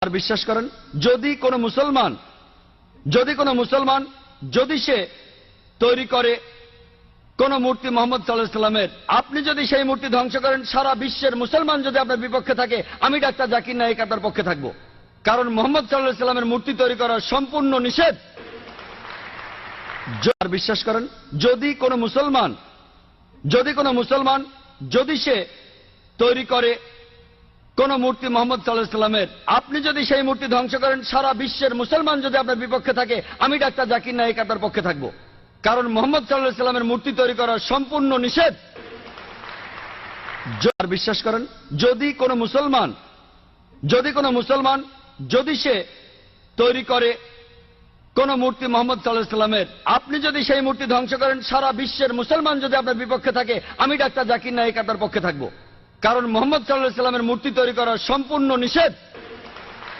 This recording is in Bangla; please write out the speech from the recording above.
আর বিশ্বাস করেন যদি কোনো মুসলমান যদি সে তৈরি করে কোন মূর্তি মোহাম্মদ সাল্লাল্লাহু আলাইহি সাল্লামের, আপনি যদি সেই মূর্তি ধ্বংস করেন, সারা বিশ্বের মুসলমান যদি আপনার বিপক্ষে থাকে, আমি ডাক্তার জাকির নায়েক আপনার পক্ষে থাকবো। কারণ মোহাম্মদ সাল্লাল্লাহু আলাইহি সাল্লামের মূর্তি তৈরি করা সম্পূর্ণ নিষেধ। আর বিশ্বাস করেন যদি কোনো মুসলমান যদি সে তৈরি করে কোন মূর্তি মোহাম্মদ সাল্লাল্লাহু আলাইহি সাল্লামের, আপনি যদি সেই মূর্তি ধ্বংস করেন, সারা বিশ্বের মুসলমান যদি আপনার বিপক্ষে থাকে, আমি ডাক্তার জাকির নায়েক আপনার পক্ষে থাকবো। কারণ মোহাম্মদ সাল্লাল্লাহু আলাইহি সাল্লামের মূর্তি তৈরি করা সম্পূর্ণ নিষেধ। আর বিশ্বাস করেন যদি কোনো মুসলমান যদি সে তৈরি করে কোন মূর্তি মোহাম্মদ সাল্লাল্লাহু আলাইহি সাল্লামের, আপনি যদি সেই মূর্তি ধ্বংস করেন, সারা বিশ্বের মুসলমান যদি আপনার বিপক্ষে থাকে, আমি ডাক্তার জাকির নায়েক আপনার পক্ষে থাকবো। কারণ মোহাম্মদ সাল্লাল্লাহু আলাইহি সাল্লামের মূর্তি তৈরি করা সম্পূর্ণ নিষেধ।